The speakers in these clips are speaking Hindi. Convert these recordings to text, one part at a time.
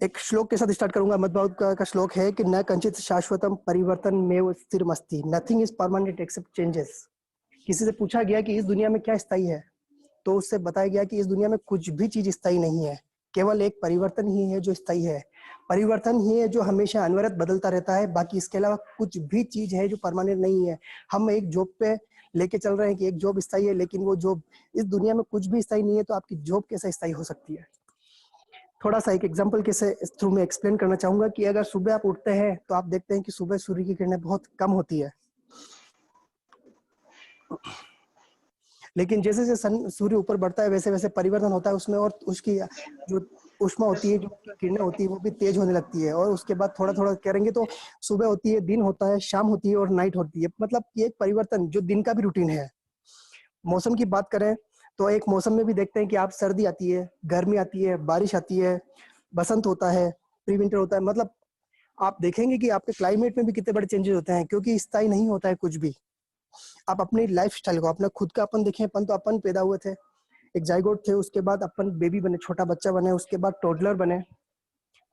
एक श्लोक के साथ स्टार्ट करूंगा। मद्भागवत का श्लोक है कि न कंचित शाश्वतम परिवर्तन में स्थिरमस्ति, nothing is permanent except changes. किसी से पूछा गया कि इस दुनिया में क्या स्थायी है, तो उससे बताया गया कि इस दुनिया में कुछ भी चीज स्थायी नहीं है, केवल एक परिवर्तन ही है जो स्थायी है। परिवर्तन ही है जो हमेशा अनवरत बदलता रहता है, बाकी इसके अलावा कुछ भी चीज है जो परमानेंट नहीं है। हम एक जॉब पे लेके चल रहे हैं कि एक जॉब स्थायी है, लेकिन वो जॉब, इस दुनिया में कुछ भी स्थायी नहीं है, तो आपकी जॉब कैसे स्थायी हो सकती है। थोड़ा सा एक एग्जांपल के थ्रू में एक्सप्लेन करना चाहूंगा कि अगर सुबह आप उठते हैं तो आप देखते हैं कि सुबह सूर्य की किरणें बहुत कम होती है, लेकिन जैसे जैसे सूर्य ऊपर बढ़ता है वैसे वैसे परिवर्तन होता है उसमें, और उसकी जो ऊष्मा होती है, जो किरणें होती है, वो भी तेज होने लगती है। और उसके बाद थोड़ा थोड़ा करेंगे तो सुबह होती है, दिन होता है, शाम होती है और नाइट होती है। मतलब ये एक परिवर्तन जो दिन का भी रूटीन है। मौसम की बात करें तो एक मौसम में भी देखते हैं कि आप सर्दी आती है, गर्मी आती है, बारिश आती है, बसंत होता है, प्री विंटर होता है। मतलब आप देखेंगे कि आपके क्लाइमेट में भी कितने बड़े चेंजेस होते हैं, क्योंकि स्थायी नहीं होता है कुछ भी। आप अपनी लाइफ स्टाइल को, अपना खुद का अपन देखें, अपन तो अपन पैदा हुए थे, एक जाइगोट थे, उसके बाद अपन बेबी बने, छोटा बच्चा बने, उसके बाद टोडलर बने,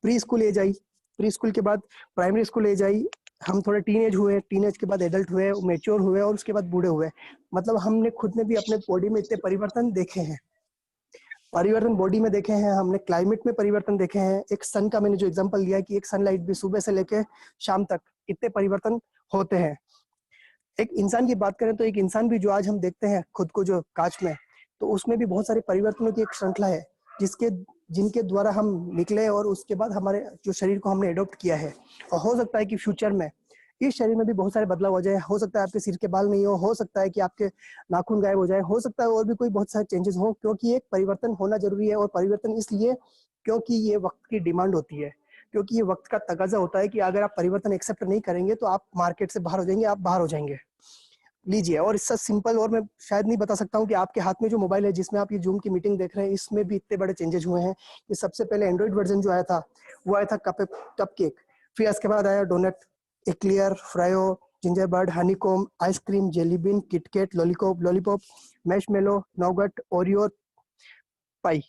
प्री स्कूल एज आई, प्री स्कूल के बाद प्राइमरी स्कूल एज आई, हम थोड़े टीन एज हुए, टीन एज के बाद एडल्ट हुए, मेच्योर हुए, और उसके बाद बूढ़े हुए। मतलब हमने खुद ने भी अपने बॉडी में इतने परिवर्तन देखे हैं, परिवर्तन बॉडी में देखे हैं, हमने क्लाइमेट में परिवर्तन देखे हैं। एक सन का मैंने जो एग्जांपल दिया कि एक सनलाइट भी सुबह से लेके शाम तक इतने परिवर्तन होते हैं। एक इंसान की बात करें तो एक इंसान भी जो आज हम देखते हैं खुद को जो कांच में, तो उसमें भी बहुत सारे परिवर्तनों की एक श्रृंखला है जिसके जिनके द्वारा हम निकले, और उसके बाद हमारे जो शरीर को हमने एडॉप्ट किया है। और हो सकता है कि फ्यूचर में इस शरीर में भी बहुत सारे बदलाव हो जाए। हो सकता है आपके सिर के बाल नहीं हो सकता है कि आपके नाखून गायब हो जाए, हो सकता है और भी कोई बहुत सारे चेंजेस हो, क्योंकि एक परिवर्तन होना जरूरी है। और परिवर्तन इसलिए क्योंकि ये वक्त की डिमांड होती है, क्योंकि ये वक्त का तकाजा होता है कि अगर आप परिवर्तन एक्सेप्ट नहीं करेंगे तो आप मार्केट से बाहर हो जाएंगे, आप बाहर हो जाएंगे। लीजिए, और इससे सिंपल, और मैं शायद नहीं बता सकता हूँ कि आपके हाथ में जो मोबाइल है जिसमें आप ये जूम की मीटिंग देख रहे हैं, इसमें भी इतने बड़े चेंजेस हुए हैं। कि सबसे पहले एंड्रॉइड वर्जन जो आया था वो आया था कप केक, फिर इसके बाद आया Donut, Eclair, Froyo, Gingerbread, Honeycomb, Ice Cream, Jelly Bean, KitKat, Lollipop, Marshmallow, Nougat, Oreo, Pie.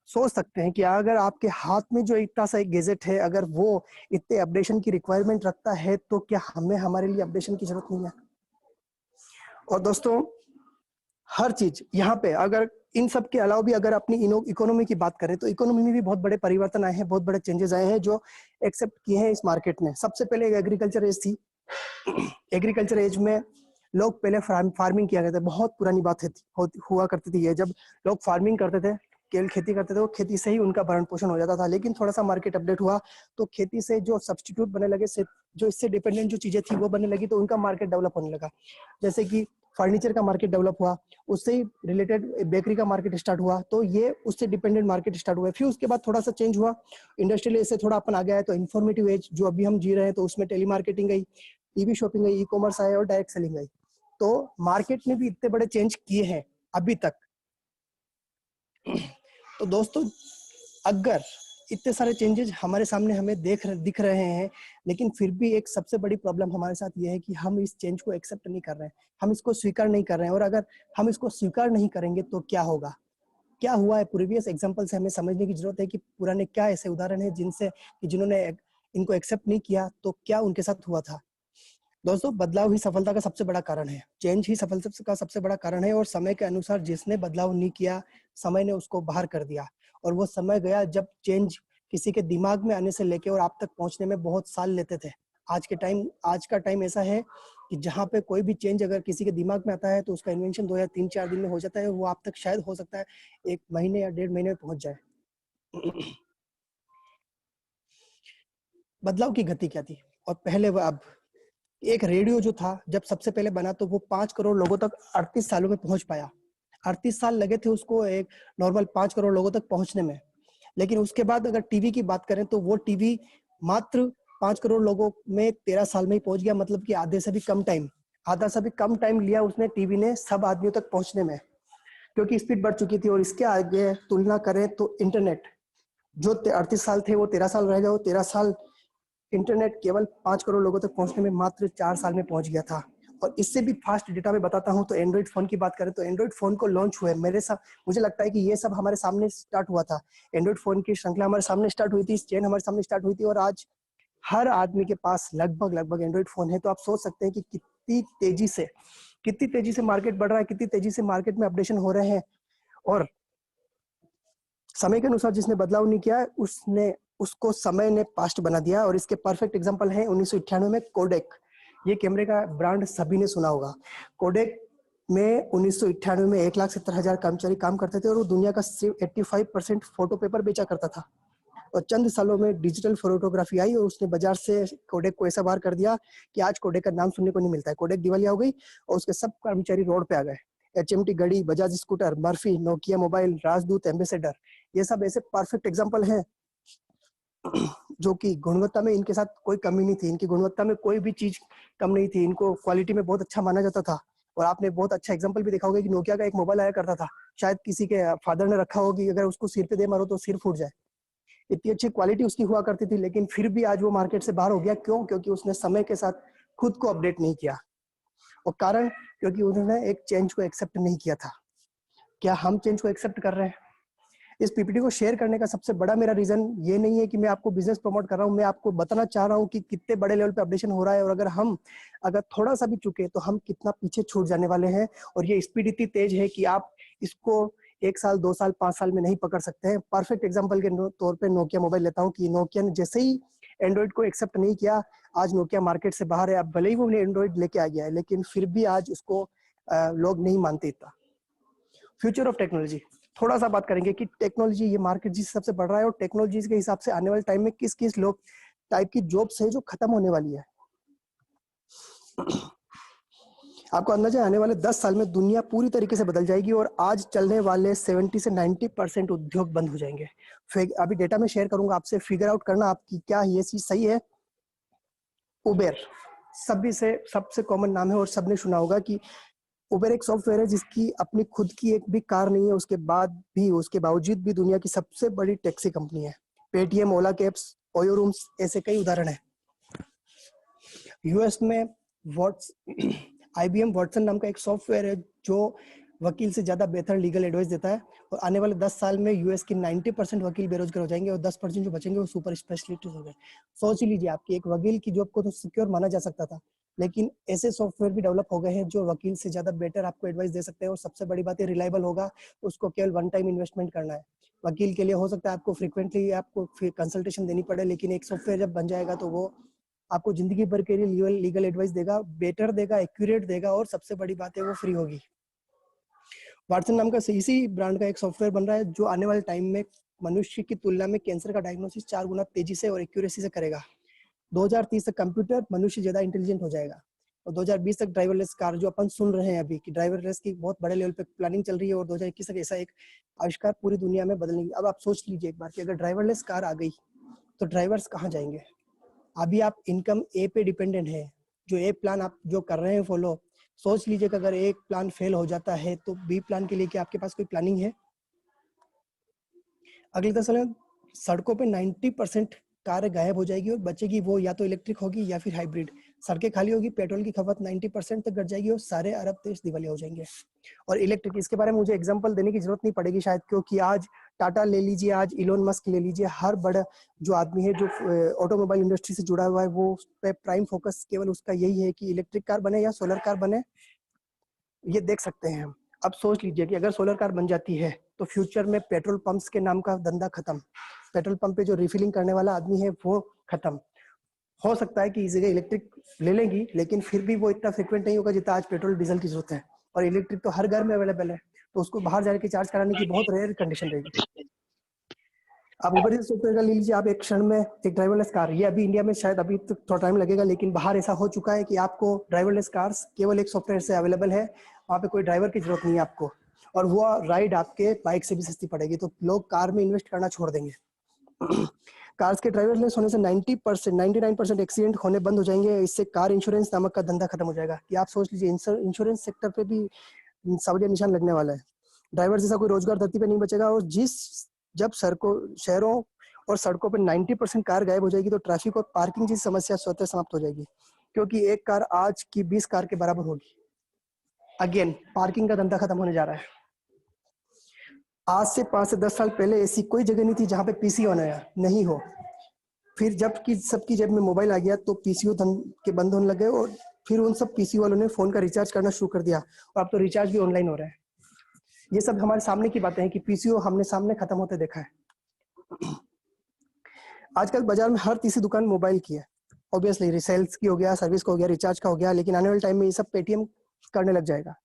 सोच सकते हैं कि अगर आपके हाथ में जो इतना सा एक गैजेट है, अगर वो इतने अपडेशन की रिक्वायरमेंट रखता है, तो क्या हमें हमारे लिए अपडेशन की जरूरत नहीं है। और दोस्तों, हर चीज यहाँ पे, अगर इन सब के अलावा भी अगर अपनी इकोनॉमी की बात करें तो इकोनॉमी में भी बहुत बड़े परिवर्तन आए हैं, बहुत बड़े चेंजेस आए हैं जो एक्सेप्ट किए हैं इस मार्केट ने। सबसे पहले एग्रीकल्चर एज थी। एग्रीकल्चर एज में लोग पहले फार्मिंग किया करते थे, बहुत पुरानी बात है, हुआ करती थी ये। जब लोग फार्मिंग करते थे, केवल खेती करते थे, वो खेती से ही उनका भरण पोषण हो जाता था। लेकिन थोड़ा सा मार्केट अपडेट हुआ तो खेती से जो सब्सटीट्यूट बनने लगे, जो इससे डिपेंडेंट जो चीजें थी वो बनने लगी, तो उनका मार्केट डेवलप होने लगा। जैसे कि फर्नीचर का मार्केट डेवलप हुआ, उससे ही रिलेटेड बेकरी का मार्केट स्टार्ट हुआ, तो ये उससे डिपेंडेंट मार्केट स्टार्ट हुआ। फिर उसके बाद थोड़ा सा चेंज हुआ, इंडस्ट्रियल एज से थोड़ा अपन आ गया है, तो इन्फॉर्मेटिव एज जो अभी हम जी रहे हैं, तो उसमें टेली मार्केटिंग गई, टीवी शॉपिंग गई, ई कॉमर्स आया और डायरेक्ट सेलिंग आई। तो मार्केट ने भी इतने बड़े चेंज किए हैं अभी तक। तो दोस्तों, अगर इतने सारे चेंजेस हमारे सामने हमें दिख रहे हैं, लेकिन फिर भी एक सबसे बड़ी प्रॉब्लम हमारे साथ ये है कि हम इस चेंज को एक्सेप्ट नहीं कर रहे हैं, हम इसको स्वीकार नहीं कर रहे हैं। और अगर हम इसको स्वीकार नहीं करेंगे तो क्या होगा, क्या हुआ है, प्रीवियस एग्जांपल से हमें समझने की जरूरत है कि पुराने क्या ऐसे उदाहरण है जिन्होंने इनको एक्सेप्ट नहीं किया, तो क्या उनके साथ हुआ था। दोस्तों, बदलाव ही सफलता का सबसे बड़ा कारण है, चेंज ही सफलता का सबसे बड़ा कारण है। और समय के अनुसार जिसने बदलाव नहीं किया, समय ने उसको बाहर कर दिया। और वो समय गया जब चेंज किसी के दिमाग में आने से लेके और आप तक पहुंचने में बहुत साल लेते थे। आज का टाइम ऐसा है कि जहाँ पे कोई भी चेंज अगर किसी के दिमाग में आता है तो उसका इन्वेंशन 2 या 3-4 दिन में हो जाता है, वो आप तक शायद हो सकता है 1 महीने या 1.5 महीने में पहुंच जाए। बदलाव की गति क्या थी और पहले अब एक रेडियो जो था जब सबसे पहले बना, तो वो 5 करोड़ लोगों तक 38 सालों में पहुंच पाया। 38 साल लगे थे उसको एक नॉर्मल 5 करोड़ लोगों तक पहुंचने में। लेकिन उसके बाद अगर टीवी की बात करें तो वो टीवी मात्र 5 करोड़ लोगों में 13 साल में ही पहुंच गया। मतलब कि आधा से भी कम टाइम लिया उसने टीवी ने सब आदमियों तक पहुंचने में, क्योंकि स्पीड बढ़ चुकी थी। और इसके आगे तुलना करें तो इंटरनेट, जो 38 साल थे वो 13 साल रह गए, वो 13 साल इंटरनेट केवल 5 करोड़ लोगों तक पहुंचने में मात्र 4 साल में पहुंच गया था। और इससे भी फास्ट डेटा में बताता हूं तो एंड्रॉइड फोन की बात करें तो एंड्रॉइड फोन को लॉन्च हुए मेरे साथ, मुझे लगता है कि ये सब हमारे सामने स्टार्ट हुआ था। एंड्रॉइड फोन की श्रृंखला हमारे सामने स्टार्ट हुई थी, चेन हमारे सामने स्टार्ट हुई थी, और आज हर आदमी के पास लगभग लगभग एंड्रॉइड फोन है। तो आप सोच सकते हैं कि कितनी तेजी से मार्केट बढ़ रहा है, कितनी तेजी से मार्केट में अपडेशन हो रहे हैं। और समय के अनुसार जिसने बदलाव नहीं किया उसने उसको समय ने पास्ट बना दिया। और इसके परफेक्ट एग्जांपल है 1998 में कोडेक। ये कैमरे का ब्रांड सभी ने सुना होगा। कोडेक में 1998 में 1,70,000 कर्मचारी काम करते थे और वो दुनिया का सिर्फ 85% फोटो पेपर बेचा करता था। और चंद सालों में डिजिटल फोटोग्राफी आई और उसने बाजार से कोडेक को ऐसा बाहर कर दिया कि आज कोडेक का नाम सुनने को नहीं मिलता है। कोडेक दिवालिया हो गई और उसके सब कर्मचारी रोड पे आ गए। HMT घड़ी, Bajaj scooter, Murphy, Nokia mobile, राजदूत, एम्बेसडर, ये सब ऐसे परफेक्ट एग्जांपल हैं जो कि गुणवत्ता में इनके साथ कोई कमी नहीं थी। इनकी गुणवत्ता में कोई भी चीज कम नहीं थी। इनको क्वालिटी में बहुत अच्छा माना जाता था। और आपने बहुत अच्छा एग्जांपल भी देखा होगा कि नोकिया का एक मोबाइल आया करता था, शायद किसी के फादर ने रखा होगी, अगर उसको सिर पे दे मारो तो सिर फूट जाए, इतनी अच्छी क्वालिटी उसकी हुआ करती थी। लेकिन फिर भी आज वो मार्केट से बाहर हो गया। क्यों? क्योंकि उसने समय के साथ खुद को अपडेट नहीं किया। और कारण क्योंकि उन्होंने एक चेंज को एक्सेप्ट नहीं किया था। क्या हम चेंज को एक्सेप्ट कर रहे हैं? इस पीपीटी को शेयर करने का सबसे बड़ा मेरा रीजन ये नहीं है कि मैं आपको बिजनेस प्रमोट कर रहा हूं, मैं आपको बताना चाह रहा हूं कि कितने बड़े लेवल पे अपडेशन हो रहा है और अगर थोड़ा सा भी चुके तो हम कितना पीछे छूट जाने वाले हैं। और ये स्पीड इतनी तेज है कि आप इसको 1 साल, 2 साल, 5 साल में नहीं पकड़ सकते हैं। परफेक्ट एग्जाम्पल के तौर पर नोकिया मोबाइल लेता हूँ कि नोकिया ने जैसे ही एंड्रॉइड को एक्सेप्ट नहीं किया, आज नोकिया मार्केट से बाहर है। अब भले ही वो एंड्रॉइड लेके आ गया है लेकिन फिर भी आज उसको लोग नहीं मानते इतना। फ्यूचर ऑफ टेक्नोलॉजी, थोड़ा सा बात करेंगे कि टेक्नोलॉजी, ये मार्केट जिस हिसाब से बढ़ रहा है और टेक्नोलॉजी के हिसाब से आने वाले टाइम में किस किस लोग टाइप की जॉब्स है जो खत्म होने वाली है। आपको अंदाजा है आने वाले 10 साल में दुनिया पूरी तरीके से बदल जाएगी और आज चलने वाले 70 से 90% उद्योग बंद हो जाएंगे। अभी डेटा में शेयर करूंगा आपसे, फिगर आउट करना आपकी क्या ये चीज सही है। उबेर सबसे कॉमन नाम है और सबने सुना होगा कि उबेर एक सॉफ्टवेयर है जिसकी अपनी खुद की एक भी कार नहीं है, उसके बावजूद भी दुनिया की सबसे बड़ी टैक्सी कंपनी है। पेटीएम, ओला कैब्स, ओयो रूम्स, ऐसे कई उदाहरण है। यूएस में IBM वॉटसन नाम का एक सॉफ्टवेयर है जो वकील से ज्यादा बेहतर लीगल एडवाइस देता है। और आने वाले 10 साल में यूएस की 90% वकील बेरोजगार हो जाएंगे और 10% जो बचेंगे वो सुपर स्पेशलिस्ट हो गए। सोच लीजिए, आपकी एक वकील की जॉब को तो सिक्योर माना जा सकता था, लेकिन ऐसे सॉफ्टवेयर भी डेवलप हो गए हैं जो वकील से ज्यादा बेटर आपको एडवाइस दे सकते हैं। और सबसे बड़ी बात है, रिलायबल होगा। उसको केवल 1 टाइम इन्वेस्टमेंट करना है। वकील के लिए हो सकता है आपको फ्रीक्वेंटली आपको कंसल्टेशन देनी पड़े, लेकिन एक सॉफ्टवेयर जब बन जाएगा तो वो आपको जिंदगी भर के लिए लीगल एडवाइस देगा, बेटर देगा, एक्यूरेट देगा, और सबसे बड़ी बात है वो फ्री होगी। वाटसन नाम का इसी ब्रांड का एक सॉफ्टवेयर बन रहा है जो आने वाले टाइम में मनुष्य की तुलना में कैंसर का डायग्नोसिस 4 गुना तेजी से और एक्यूरेसी से करेगा। 2030 तक कंप्यूटर मनुष्य ज्यादा इंटेलिजेंट हो जाएगा। और 2020 तक ड्राइवरलेस कार, जो अपन सुन रहे हैं अभी कि ड्राइवरलेस की बहुत बड़े लेवल पे प्लानिंग चल रही है, और 2021 तक ऐसा एक आविष्कार पूरी दुनिया में बदलेंगे। अब आप सोच लीजिए एक बार कि अगर ड्राइवरलेस कार आ गई तो ड्राइवर्स कहाँ जाएंगे? अभी आप इनकम ए पे डिपेंडेंट है, जो ए प्लान आप जो कर रहे हैं फॉलो, सोच लीजिए कि अगर एक प्लान फेल हो जाता है तो बी प्लान के लिए क्या आपके पास कोई प्लानिंग है? अगले 10 साल में सड़कों पे 90% कार गायब हो जाएगी और बचेगी वो या तो इलेक्ट्रिक होगी या फिर हाइब्रिड। सड़कें खाली होगी, पेट्रोल की खपत 90% तक घट जाएगी और सारे अरब देश दिवालिया हो जाएंगे। और इलेक्ट्रिक, इसके बारे में मुझे एग्जांपल देने की जरूरत नहीं पड़ेगी शायद, क्योंकि आज टाटा ले लीजिए, आज इलोन मस्क ले लीजिए, हर बड़ा जो आदमी है जो ऑटोमोबाइल इंडस्ट्री से जुड़ा हुआ है, वो उस पे प्राइम फोकस केवल उसका यही है कि इलेक्ट्रिक कार बने या सोलर कार बने, ये देख सकते हैं हम। अब सोच लीजिए कि अगर सोलर कार बन जाती है तो फ्यूचर में पेट्रोल पंप्स के नाम का धंधा खत्म। पेट्रोल पंप पे जो रिफिलिंग करने वाला आदमी है वो खत्म। हो सकता है कि इस जगह इलेक्ट्रिक ले लेंगी, लेकिन फिर भी वो इतना फ्रिक्वेंट नहीं होगा जितना आज पेट्रोल डीजल की जरूरत है। और इलेक्ट्रिक तो हर घर में अवेलेबल है, तो उसको बाहर जाके चार्ज कराने की बहुत रेयर कंडीशन रहेगी। आप उबर से सॉफ्टवेयर का ले लीजिए, आप एक क्षण में एक ड्राइवरलेस कार, ये अभी इंडिया में शायद अभी तो थोड़ा टाइम लगेगा, लेकिन बाहर ऐसा हो चुका है कि आपको ड्राइवरलेस कार्स केवल एक सॉफ्टवेयर से अवेलेबल है। वहाँ पे कोई ड्राइवर की जरूरत नहीं है आपको, और वो राइड आपके बाइक से भी सस्ती पड़ेगी। तो लोग कार में इन्वेस्ट करना छोड़ देंगे। कार्स के ड्राइवरलेस होने से 90%, 99% एक्सीडेंट होने बंद हो जाएंगे। इससे कार इंश्योरेंस नामक का धंधा खत्म हो जाएगा। कि आप सोच लीजिए, इंश्योरेंस सेक्टर पे भी सवालिया निशान लगने वाला है। ड्राइवर जैसा कोई रोजगार धरती पे नहीं बचेगा। और जब शहरों और सड़कों पर 90% कार गायब हो जाएगी तो ट्रैफिक और पार्किंग जैसी समस्या स्वतः समाप्त हो जाएगी। क्योंकि एक कार आज की 20 कार के बराबर होगी। अगेन पार्किंग का धंधा खत्म होने जा रहा है। आज से 5 से 10 साल पहले ऐसी कोई जगह नहीं थी जहां पे पीसी होना नहीं हो। फिर जब कि सबकी जेब में मोबाइल आ गया तो पीसीओ के बंद होने लगे, और फिर उन सब पीसी वालों ने फोन का रिचार्ज करना शुरू कर दिया, और अब तो रिचार्ज भी ऑनलाइन हो रहा है। ये सब हमारे सामने की बातें हैं कि पीसीओ हमने सामने खत्म होते देखा है। आजकल बाजार में हर तीसरी दुकान मोबाइल की है। ऑब्वियसली रिसेल्स की हो गया, सर्विस का हो गया, रिचार्ज का हो गया, लेकिन आने वाले टाइम में ये सब पेटीएम करने लग जाएगा।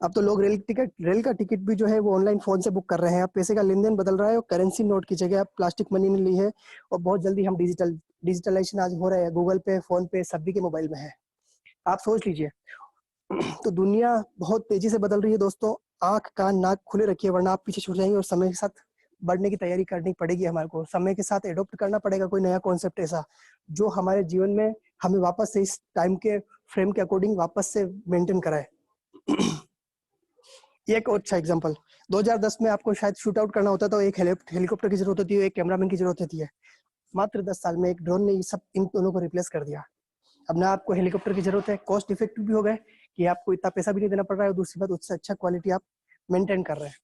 अब तो लोग रेल का टिकट भी जो है वो ऑनलाइन फोन से बुक कर रहे हैं। अब पैसे का लेन देन बदल रहा है, और करेंसी नोट की जगह अब प्लास्टिक मनी ने ली है, और बहुत जल्दी हम डिजिटलाइजेशन आज हो रहा है। गूगल पे, फोन पे सभी के मोबाइल में है। आप सोच लीजिए। तो दुनिया बहुत तेजी से बदल रही है दोस्तों। आंख कान नाक खुले रखिए, वरना आप पीछे छूट जाएंगे, और समय के साथ बढ़ने की तैयारी करनी पड़ेगी हमारे को। समय के साथ एडॉप्ट करना पड़ेगा कोई नया कॉन्सेप्ट ऐसा जो हमारे जीवन में हमें वापस से इस टाइम के फ्रेम के अकॉर्डिंग वापस से मेंटेन कराए। एक और अच्छा एग्जांपल, 2010 में आपको शायद शूट आउट करना होता तो एक हेलीकॉप्टर की जरूरत होती है, एक कैमरामैन की जरूरत होती है। मात्र 10 साल में एक ड्रोन ने इन दोनों को रिप्लेस कर दिया। अब ना आपको हेलीकॉप्टर की जरूरत है, कॉस्ट इफेक्टिव भी हो गए कि आपको इतना पैसा भी नहीं देना पड़ रहा है, और दूसरी बात उससे अच्छा क्वालिटी आप मेंटेन कर रहे हैं।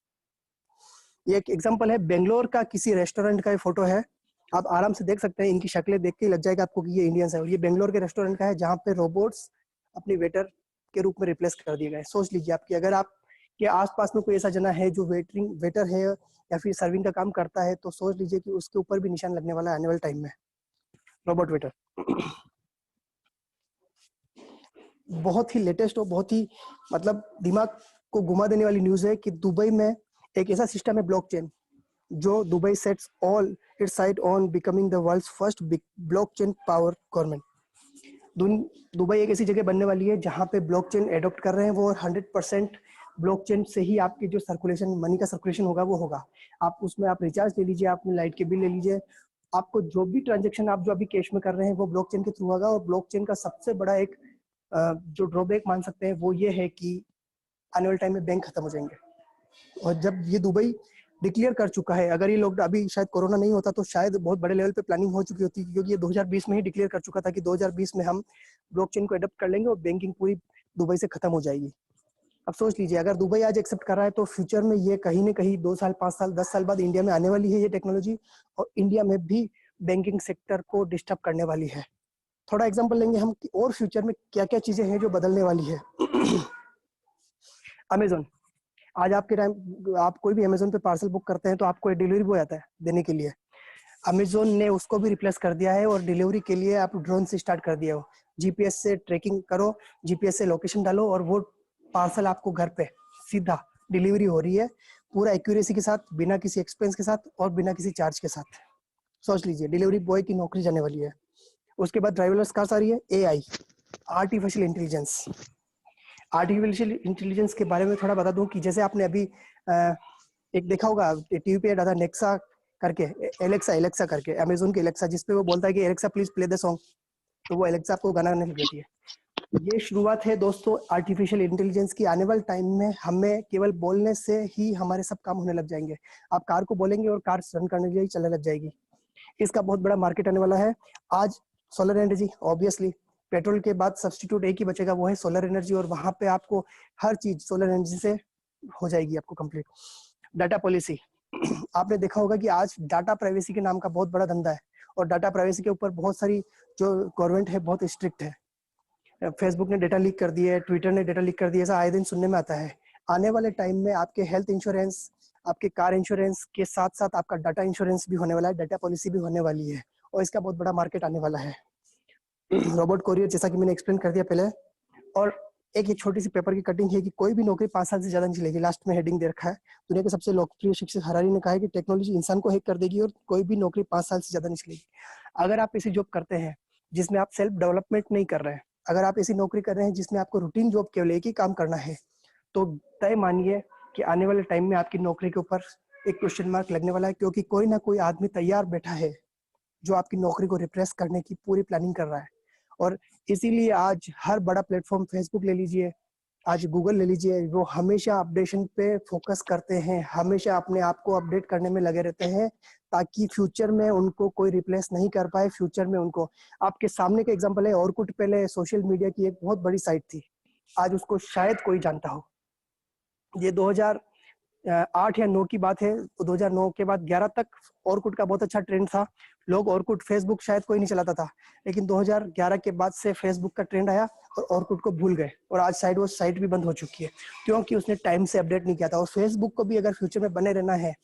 ये एक एग्जांपल है बेंगलोर का, किसी रेस्टोरेंट का ये फोटो है। आप आराम से देख सकते हैं, इनकी शक्लें देख के लग जाएगा आपको कि ये इंडियंस है। और ये बेंगलोर के रेस्टोरेंट का है, जहाँ पे रोबोट्स अपने वेटर के रूप में रिप्लेस कर दिए गए। सोच लीजिए आपकी, अगर आप के आसपास में कोई ऐसा जना है जो वेटर है या फिर सर्विंग का काम करता है, तो सोच लीजिए कि उसके ऊपर भी निशान लगने वाला है आने वाले टाइम में। रोबोट वेटर बहुत ही लेटेस्ट और बहुत ही मतलब दिमाग को घुमा देने वाली न्यूज है कि दुबई में एक ऐसा सिस्टम है ब्लॉकचेन, जो Dubai sets all its sight on becoming the world's first blockchain power government. Dubai एक ऐसी जगह बनने वाली है जहां पे ब्लॉकचेन एडॉप्ट कर रहे हैं वो, और 100% ब्लॉकचेन से ही आपकी जो सर्कुलेशन, मनी का सर्कुलेशन होगा वो होगा। आप उसमें आप रिचार्ज ले लीजिए, आप लाइट के बिल ले लीजिए, आपको जो भी ट्रांजेक्शन आप जो अभी कैश में कर रहे हैं वो ब्लॉकचेन के थ्रू होगा। और ब्लॉकचेन का सबसे बड़ा एक जो ड्रॉबैक मान सकते हैं वो ये है कि आने वाले टाइम में बैंक खत्म हो जाएंगे। और जब ये दुबई डिक्लेयर कर चुका है, अगर ये लोग अभी शायद कोरोना नहीं होता तो शायद बहुत बड़े लेवल पे प्लानिंग हो चुकी होती, क्योंकि ये 2020 में ही डिक्लेयर कर चुका था कि 2020 में हम ब्लॉकचेन को एडॉप्ट कर लेंगे और बैंकिंग पूरी दुबई से खत्म हो जाएगी। अब सोच लीजिए, अगर दुबई आज एक्सेप्ट कर रहा है तो फ्यूचर में ये कहीं ना कहीं 2 साल, 5 साल, 10 साल बाद इंडिया में आने वाली है ये टेक्नोलॉजी, और इंडिया में भी बैंकिंग सेक्टर को डिस्टर्ब करने वाली है। थोड़ा एग्जांपल लेंगे हम कि और फ्यूचर में क्या क्या चीजें हैं जो बदलने वाली है। अमेजोन, आज आपके टाइम आप कोई भी अमेजोन पे पार्सल बुक करते हैं तो आपको एक डिलीवरी बॉय आता है देने के लिए। अमेजोन ने उसको भी रिप्लेस कर दिया है, और डिलीवरी के लिए आप ड्रोन से स्टार्ट कर दिया हो। जीपीएस से ट्रैकिंग करो, जीपीएस से लोकेशन डालो, और वो पार्सल आपको घर पे सीधा डिलीवरी हो रही है, पूरा एक्यूरेसी के साथ, बिना किसी एक्सपेंस के साथ और बिना किसी चार्ज के साथ। सोच लीजिए, डिलीवरी बॉय की नौकरी जाने वाली है। उसके बाद ड्राइवरलेस कार्स आ रही है, AI, artificial intelligence. Artificial intelligence के बारे में थोड़ा बता दूं कि जैसे आपने अभी एक देखा होगा टीवी पे डाटा नेक्सा करके, एलेक्सा करके, अमेजोन की एलेक्सा, जिसपे वो बोलता है कि Alexa please play the song, तो वो एलेक्सा आपको गाना गाने लग जाती है। ये शुरुआत है दोस्तों आर्टिफिशियल इंटेलिजेंस की। आने वाले टाइम में हमें केवल बोलने से ही हमारे सब काम होने लग जाएंगे। आप कार को बोलेंगे और कार रन करने के लिए चलने लग जाएगी। इसका बहुत बड़ा मार्केट आने वाला है। आज सोलर एनर्जी, ऑब्वियसली पेट्रोल के बाद सब्स्टिट्यूट एक ही बचेगा, वो है सोलर एनर्जी, और वहां पे आपको हर चीज सोलर एनर्जी से हो जाएगी आपको कंप्लीट। डाटा पॉलिसी, आपने देखा होगा कि आज डाटा प्राइवेसी के नाम का बहुत बड़ा धंधा है, और डाटा प्राइवेसी के ऊपर बहुत सारी जो गवर्नमेंट है बहुत स्ट्रिक्ट है। फेसबुक ने डेटा लीक कर दिया है, ट्विटर ने डेटा लीक कर दिया, ऐसा आए दिन सुनने में आता है। आने वाले टाइम में आपके हेल्थ इंश्योरेंस, आपके कार इंश्योरेंस के साथ साथ आपका डाटा इंश्योरेंस भी होने वाला है, डाटा पॉलिसी भी होने वाली है, और इसका बहुत बड़ा मार्केट आने वाला है। रोबोट कोरियर, जैसा कि मैंने एक्सप्लेन कर दिया पहले। और एक ये छोटी सी पेपर की कटिंग है कि कोई भी नौकरी 5 साल से ज्यादा नहीं चलेगी। लास्ट में हेडिंग दे रखा है, दुनिया के सबसे लोकप्रिय शिक्षक हरारी ने कहा है कि टेक्नोलॉजी इंसान को हैक कर देगी और कोई भी नौकरी 5 साल से ज्यादा नहीं चलेगी। अगर आप ऐसी जॉब करते हैं जिसमें आप सेल्फ डेवलपमेंट नहीं कर रहे हैं, अगर आप ऐसी नौकरी कर रहे हैं जिसमें आपको रूटीन जॉब केवल एक ही काम करना है, तो तय मानिए कि आने वाले टाइम में आपकी नौकरी के ऊपर एक क्वेश्चन मार्क लगने वाला है, क्योंकि कोई ना कोई आदमी तैयार बैठा है जो आपकी नौकरी को रिप्लेस करने की पूरी प्लानिंग कर रहा है। और इसीलिए आज हर बड़ा प्लेटफॉर्म, फेसबुक ले लीजिए, आज गूगल ले लीजिए, वो हमेशा अपडेशन पे फोकस करते हैं, हमेशा अपने आप को अपडेट करने में लगे रहते हैं, ताकि फ्यूचर में उनको कोई रिप्लेस नहीं कर पाए। फ्यूचर में उनको, आपके सामने का एग्जांपल है, ऑरकुट पहले सोशल मीडिया की एक बहुत बड़ी साइट थी, आज उसको शायद कोई जानता हो। ये 2008 या 9 की बात है, 2009 के बाद 11 तक ऑरकुट का बहुत अच्छा ट्रेंड था। लोग ऑरकुट, फेसबुक शायद कोई नहीं चलाता था, लेकिन 2011 के बाद से फेसबुक का ट्रेंड आया और ऑरकुट को भूल गए, और आज शायद वो साइट भी बंद हो चुकी है, क्योंकि उसने टाइम से अपडेट नहीं किया था। और फेसबुक को भी अगर फ्यूचर में बने रहना है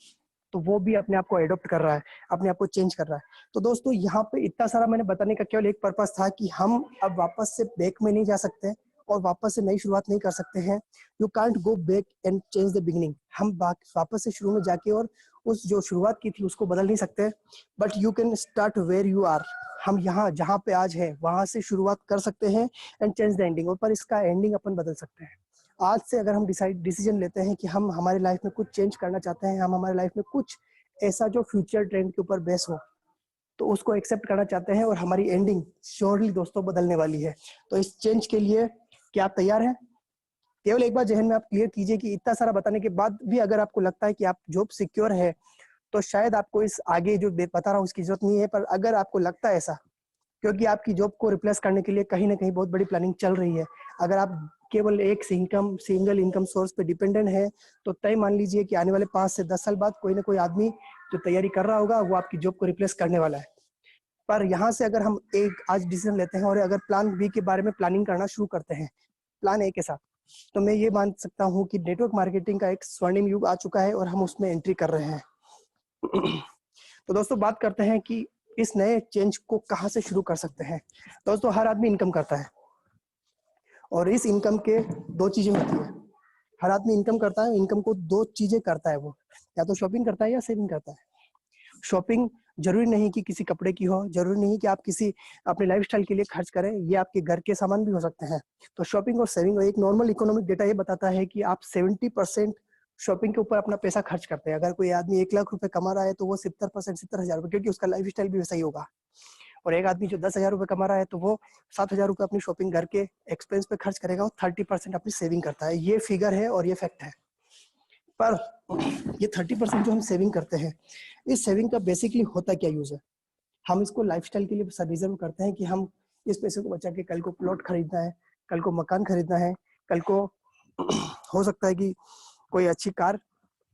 तो वो भी अपने आप को एडॉप्ट कर रहा है, अपने आप को चेंज कर रहा है। तो दोस्तों, यहाँ पे इतना सारा मैंने बताने का केवल एक पर्पस था कि हम अब वापस से बैक में नहीं जा सकते और वापस से नई शुरुआत नहीं कर सकते हैं। You can't go back and change the beginning. हम वापस से शुरू में जाके और उस जो शुरुआत की थी उसको बदल नहीं सकते, but you can start where you are. हम यहाँ जहाँ पे आज है वहां से शुरुआत कर सकते हैं एंड चेंज द एंडिंग, और पर इसका एंडिंग अपन बदल सकते हैं। आज से अगर हम डिसीजन लेते हैं कि हम हमारी लाइफ में कुछ चेंज करना चाहते हैं, हम हमारी लाइफ में कुछ ऐसा जो फ्यूचर ट्रेंड के ऊपर बेस हो, तो उसको एक्सेप्ट करना चाहते हैं, और हमारी एंडिंग श्योरली दोस्तों बदलने वाली है। तो इस चेंज के लिए क्या आप तैयार हैं? केवल एक बार जहन में आप क्लियर कीजिए कि इतना सारा बताने के बाद भी अगर आपको लगता है कि आप जॉब सिक्योर है, तो शायद आपको इस आगे जो बता रहा हूँ उसकी जरूरत नहीं है। पर अगर आपको लगता है ऐसा, क्योंकि आपकी जॉब को रिप्लेस करने के लिए कहीं ना कहीं बहुत बड़ी प्लानिंग चल रही है, अगर आप केवल एक सिंगल इनकम सोर्स पे डिपेंडेंट है, तो तय मान लीजिए कि आने वाले 5 से 10 साल बाद कोई ना कोई आदमी जो तैयारी कर रहा होगा वो आपकी जॉब को रिप्लेस करने वाला है। पर यहाँ से अगर हम एक आज डिसीजन लेते हैं और अगर प्लान बी के बारे में प्लानिंग करना शुरू करते हैं प्लान ए के साथ, तो मैं ये मान सकता हूँ कि नेटवर्क मार्केटिंग का एक स्वर्णिम युग आ चुका है और हम उसमें एंट्री कर रहे हैं। तो दोस्तों, बात करते हैं कि इस नए चेंज को कहाँ से शुरू कर सकते हैं। दोस्तों, हर आदमी इनकम करता है और इस इनकम के दो चीजें होती है। हर आदमी इनकम करता है, इनकम को दो चीजें करता है, वो या तो शॉपिंग करता है या सेविंग करता है। शॉपिंग जरूरी नहीं कि किसी कपड़े की हो, जरूरी नहीं कि आप किसी अपने लाइफस्टाइल के लिए खर्च करें, ये आपके घर के सामान भी हो सकते हैं। तो शॉपिंग और सेविंग, एक नॉर्मल इकोनॉमिक डेटा ये बताता है कि आप 70% शॉपिंग के ऊपर अपना पैसा खर्च करते हैं। अगर कोई आदमी 1 लाख रुपए कमा रहा है तो वो 70%, 70,000 रुपए, क्योंकि उसका लाइफ स्टाइल भी वैसा ही होगा। और एक आदमी जो 10,000 रुपए कमा रहा है तो वो 7,000 रुपए अपनी शॉपिंग घर के एक्सपेंस पे खर्च करेगा और 30% अपनी सेविंग करता है। ये फिगर है और ये फैक्ट है। पर ये 30% जो हम सेविंग करते हैं, इस सेविंग का बेसिकली होता क्या यूज है? हम इसको लाइफस्टाइल के लिए रिजर्व करते हैं कि हम इस पैसे को बचा के कल को प्लॉट खरीदना है, कल को मकान खरीदना है, कल को हो सकता है कि कोई अच्छी कार,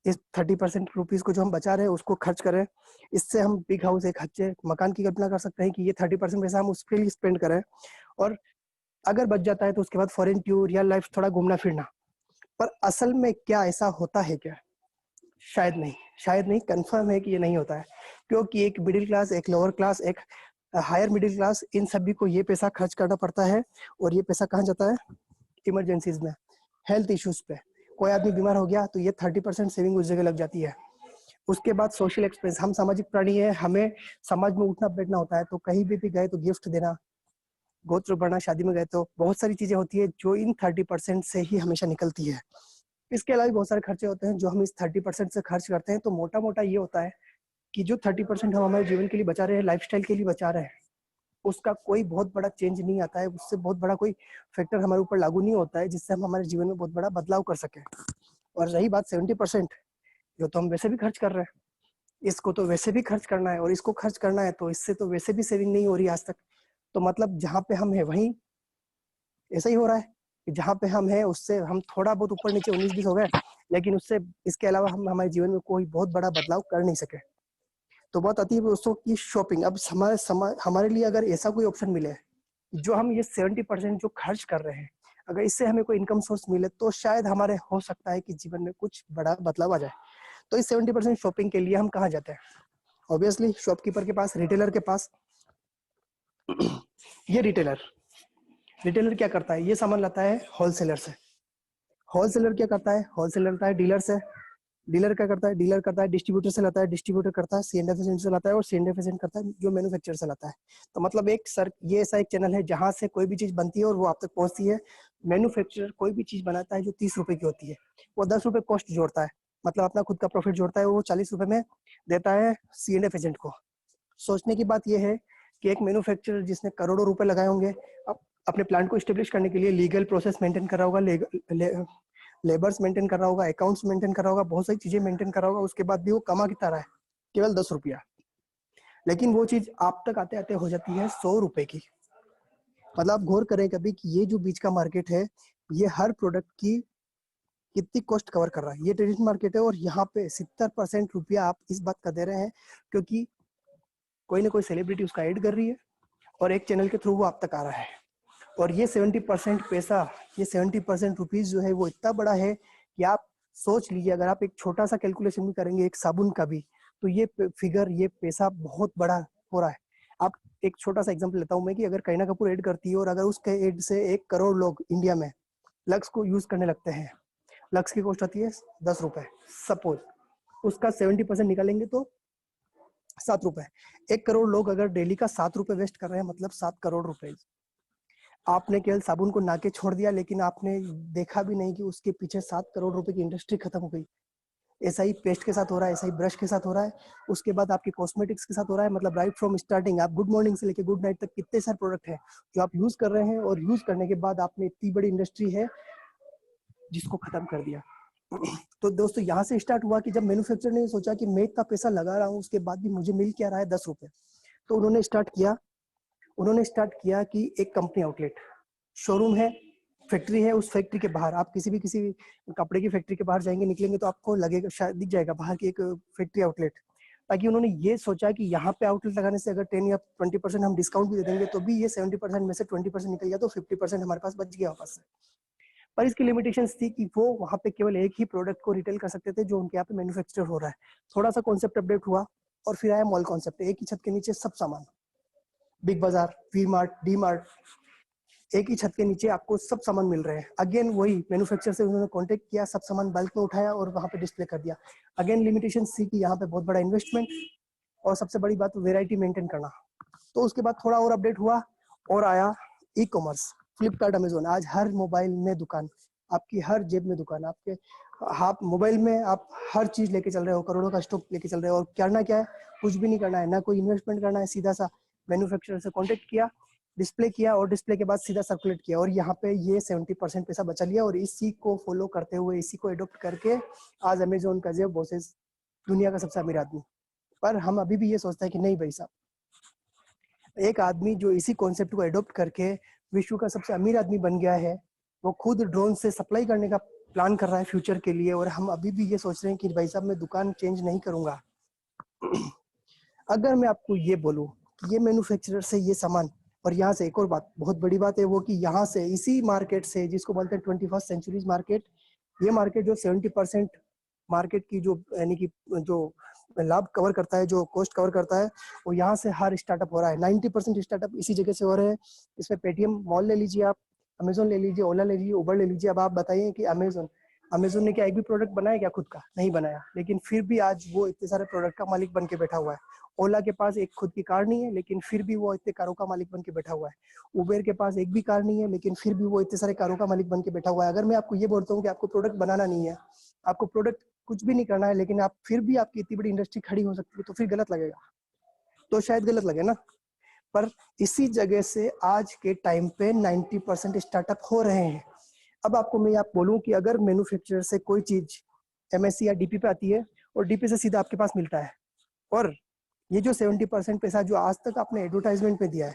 इस 30% रुपीज को जो हम बचा रहे हैं उसको खर्च करें। इससे हम बिग हाउस, एक अच्छे मकान की कल्पना कर सकते हैं कि ये 30% पैसा हम उसके लिए स्पेंड करें, और अगर बच जाता है तो उसके बाद फॉरेन टूर, रियल लाइफ, थोड़ा घूमना फिरना। पर असल में क्या ऐसा होता है क्या? शायद नहीं, शायद नहीं, कंफर्म है कि ये नहीं होता है। क्योंकि एक मिडिल क्लास, एक लोअर क्लास, एक हायर मिडिल क्लास, इन सभी को ये पैसा खर्च करना पड़ता है। और ये पैसा कहाँ जाता है? इमरजेंसीज में, हेल्थ इश्यूज पे। कोई आदमी बीमार हो गया तो ये 30% सेविंग उस जगह लग जाती है। उसके बाद सोशल एक्सपेंस, हम सामाजिक प्राणी है, हमें समाज में उठना बैठना होता है, तो कहीं भी गए तो गिफ्ट देना, गोत्र बढ़ना, शादी में गए तो बहुत सारी चीजें होती है जो इन 30% से ही हमेशा निकलती है। इसके अलावा बहुत सारे खर्चे होते हैं जो हम इस 30% से खर्च करते हैं। तो मोटा मोटा ये होता है कि जो 30% हम हमारे जीवन के लिए बचा रहे हैं, लाइफस्टाइल के लिए बचा रहे हैं, उसका कोई बहुत बड़ा चेंज नहीं आता है, उससे बहुत बड़ा कोई फैक्टर हमारे ऊपर लागू नहीं होता है जिससे हम हमारे जीवन में बहुत बड़ा बदलाव कर सके। और रही बात 70%, जो तो हम वैसे भी खर्च कर रहे हैं, इसको तो वैसे भी खर्च करना है और इसको खर्च करना है, तो इससे तो वैसे भी सेविंग नहीं हो रही आज तक। तो मतलब जहाँ पे हम है वहीं ऐसा ही हो रहा है कि जहाँ पे हम है उससे हम थोड़ा बहुत ऊपर नीचे 19-20 हो गए, लेकिन उससे इसके अलावा हम हमारे जीवन में कोई बहुत बड़ा बदलाव कर नहीं सके। तो बहुत अति दोस्तों की शॉपिंग, अब हमारे लिए अगर ऐसा कोई ऑप्शन मिले जो हम ये 70% जो खर्च कर रहे हैं, अगर इससे हमें कोई इनकम सोर्स मिले, तो शायद हमारे हो सकता है कि जीवन में कुछ बड़ा बदलाव आ जाए। तो इस 70% शॉपिंग के लिए हम कहाँ जाते हैं? ऑब्वियसली शॉपकीपर के पास, रिटेलर के पास। ये रिटेलर क्या करता है? ये सामान लाता है होलसेलर से। होलसेलर क्या करता है? होलसेलर लाता है डीलर से। डीलर क्या करता है? डीलर करता है डिस्ट्रीब्यूटर से लाता है। डिस्ट्रीब्यूटर करता है C&F एजेंट से लाता है, और C&F एजेंट करता है जो मैन्युफैक्चरर से लाता है। तो मतलब एक सर, ये ऐसा एक चैनल है जहां से कोई भी चीज बनती है और वो आप तक पहुंचती है। मैन्युफैक्चरर कोई भी चीज बनाता है जो 30 रुपए की होती है, वो 10 रुपए कॉस्ट जोड़ता है, मतलब अपना खुद का प्रॉफिट जोड़ता है, वो 40 रुपए में देता है C&F एजेंट को। सोचने की बात यह है कि एक मैन्युफैक्चरर जिसने करोड़ों रुपए लगाए होंगे अपने प्लांट को स्टेब्लिश करने के लिए, लीगल प्रोसेस मेंटेन कर रहा होगा, लेबर्स मेंटेन कर रहा होगा, अकाउंट्स मेंटेन कर रहा होगा, बहुत सारी चीजें मेंटेन कर रहा होगा, उसके बाद भी वो कमा कितना रहा है? केवल 10 रुपया। लेकिन वो चीज आप तक आते आते हो जाती है 100 रुपए की। मतलब आप गौर करें कभी कि ये जो बीच का मार्केट है, ये हर प्रोडक्ट की कितनी कॉस्ट कवर कर रहा है। ये ट्रेडिशनल मार्केट है और यहाँ पे 70% रुपया आप इस बात का दे रहे हैं क्योंकि कोई ना कोई सेलिब्रिटी उसका ऐड कर रही है और एक चैनल के थ्रू वो आप तक आ रहा है। और ये 70% पैसा, ये 70% रुपीज जो है वो इतना बड़ा है कि आप सोच लीजिए, अगर आप एक छोटा सा कैलकुलेशन भी करेंगे एक साबुन का भी, तो ये फिगर, ये पैसा बहुत बड़ा हो रहा है। आप एक छोटा सा एग्जांपल लेता हूँ मैं कि अगर करीना कपूर ऐड करती है और अगर उसके ऐड से 1 करोड़ लोग इंडिया में लक्स को यूज करने लगते हैं, लक्स की कॉस्ट आती है 10 रुपए, सपोज उसका 70% निकालेंगे तो 7 रुपए। 1 करोड़ लोग अगर डेली का 7 रुपए वेस्ट कर रहे हैं, मतलब 7 करोड़ रुपए। आपने केवल साबुन को नाके छोड़ दिया, लेकिन आपने देखा भी नहीं कि उसके पीछे 7 करोड़ रुपए की इंडस्ट्री खत्म हो गई। ऐसा ही पेस्ट के साथ हो रहा है, ऐसा ही ब्रश के साथ हो रहा है, उसके बाद आपके कॉस्मेटिक्स के साथ हो रहा है। मतलब राइट फ्रॉम स्टार्टिंग, आप गुड मॉर्निंग से लेकर गुड नाइट तक कितने सारे प्रोडक्ट हैं जो आप यूज कर रहे हैं, और यूज करने के बाद आपने इतनी बड़ी इंडस्ट्री है जिसको खत्म कर दिया। तो दोस्तों यहाँ से स्टार्ट हुआ कि जब मैन्युफैक्चरर ने सोचा कि मैं इतना पैसा लगा रहा हूँ, उसके बाद भी मुझे मिल क्या रहा है 10 रुपए, तो उन्होंने स्टार्ट किया कि एक कंपनी आउटलेट, शोरूम है, फैक्ट्री है, उस फैक्ट्री के बाहर आप किसी कपड़े की फैक्ट्री के बाहर जाएंगे, निकलेंगे तो आपको लगेगा, शायद दिख जाएगा बाहर की एक फैक्ट्री आउटलेट। ताकि उन्होंने ये सोचा कि यहाँ पे आउटलेट लगाने से अगर 10 या 20% हम डिस्काउंट भी दे देंगे तो भी ये 70% में से 20% निकल गया तो 50% हमारे पास बच गया वापस से। पर इसकी लिमिटेशंस थी कि वो वहाँ पे केवल एक ही प्रोडक्ट को रिटेल कर सकते थे जो उनके यहाँ पे मैन्युफैक्चर हो रहा है। थोड़ा सा कॉन्सेप्ट अपडेट हुआ और फिर आया मॉल कॉन्सेप्ट, एक ही छत के नीचे सब सामान, बिग बाजार, वी मार्ट, डी मार्ट, एक ही छत के नीचे आपको सब सामान मिल रहे हैं। अगेन वही मैन्युफैक्चरर से उन्होंने कांटेक्ट किया, सब सामान बल्क में उठाया और वहाँ पे डिस्प्ले कर दिया। अगेन लिमिटेशन थी कि यहाँ पे बहुत बड़ा इन्वेस्टमेंट और सबसे बड़ी बात वेराइटी मेंटेन करना। तो उसके बाद थोड़ा और अपडेट हुआ और आया ई कॉमर्स, फ्लिपकार्ट, अमेजोन। आज हर मोबाइल में दुकान, आपकी हर जेब में दुकान, आपके आप मोबाइल में आप हर चीज लेके चल रहे हो, करोड़ों का स्टॉक लेके चल रहे हो। और करना क्या है, कुछ भी नहीं करना है, ना कोई इन्वेस्टमेंट करना है, सीधा सा मैन्युफैक्चरर से कॉन्टेक्ट किया, डिस्प्ले किया और डिस्प्ले के बाद सीधा सर्कुलेट किया और यहाँ पे ये 70% पैसा बचा लिया। और इसी को फॉलो करते हुए, इसी को एडॉप्ट करके आज अमेजोन का जेफ बेजोस दुनिया का सबसे अमीर आदमी। पर हम अभी भी ये सोचते हैं कि नहीं भाई साहब, एक आदमी जो इसी कॉन्सेप्ट को एडॉप्ट करके विश्व का सबसे अमीर आदमी बन गया है, वो खुद ड्रोन से सप्लाई करने का प्लान कर रहा है फ्यूचर के लिए, और हम अभी भी ये सोच रहे हैं कि भाई साहब मैं दुकान चेंज नहीं करूंगा। अगर मैं आपको ये बोलूं कि ये मैन्युफैक्चरर से ये सामान, और यहाँ से एक और बात, बहुत बड़ी बात है वो कि यहाँ से इसी मार्केट से, जिसको बोलते हैं 21st सेंचुरीज मार्केट, ये मार्केट जो 70% मार्केट की जो यानी कि जो लाभ कवर करता है, जो कॉस्ट कवर करता है, वो यहाँ से हर स्टार्टअप हो रहा है। 90% स्टार्टअप इसी जगह से हो रहे हैं। इसमें पेटीएम मॉल ले लीजिए, आप अमेजोन ले लीजिए, ओला ले लीजिए, उबर ले लीजिए। अब आप बताइए कि अमेजोन ने क्या एक भी प्रोडक्ट बनाया क्या खुद का? नहीं बनाया, लेकिन फिर भी आज वो इतने सारे प्रोडक्ट का मालिक बन के बैठा हुआ है। ओला के पास एक खुद की कार नहीं है, लेकिन फिर भी वो इतने कारों का मालिक बन के बैठा हुआ है। उबेर के पास एक भी कार नहीं है, लेकिन फिर भी वो इतने सारे कारों का मालिक बन के बैठा हुआ है। अगर मैं आपको ये बोलता हूँ कि आपको प्रोडक्ट बनाना नहीं है, आपको प्रोडक्ट कुछ भी नहीं करना है, लेकिन आप फिर भी आपकी इतनी बड़ी इंडस्ट्री खड़ी हो सकती है, तो फिर गलत लगेगा? तो शायद गलत लगे ना। पर इसी जगह से आज के टाइम पे 90% स्टार्टअप हो रहे हैं। अब आपको मैं आप बोलूं कि अगर मैन्युफैक्चरर से कोई चीज एमएससी या डीपी पे आती है और डीपी से सीधा आपके पास मिलता है, और ये जो 70% पैसा जो आज तक आपने एडवर्टाइजमेंट पे दिया है,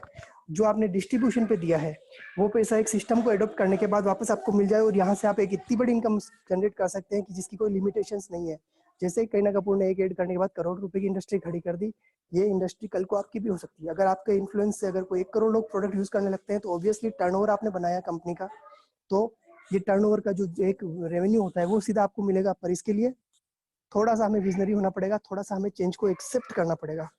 जो आपने डिस्ट्रीब्यूशन पे दिया है, वो पैसा एक सिस्टम को एडॉप्ट करने के बाद वापस आपको मिल जाए, और यहाँ से आप एक इतनी बड़ी इनकम जनरेट कर सकते हैं कि जिसकी कोई लिमिटेशंस नहीं है। जैसे करीना कपूर ने एक ऐड करने के बाद करोड़ रुपए की इंडस्ट्री खड़ी कर दी, ये इंडस्ट्री कल को आपकी भी हो सकती है। अगर आपके इन्फ्लुएंस से अगर कोई 1 करोड़ लोग प्रोडक्ट यूज करने लगते हैं, तो ऑब्वियसली टर्नओवर आपने बनाया कंपनी का, तो ये टर्नओवर का जो एक रेवेन्यू होता है वो सीधा आपको मिलेगा। पर इसके लिए थोड़ा सा हमें विजनरी होना पड़ेगा, थोड़ा सा हमें चेंज को एक्सेप्ट करना पड़ेगा।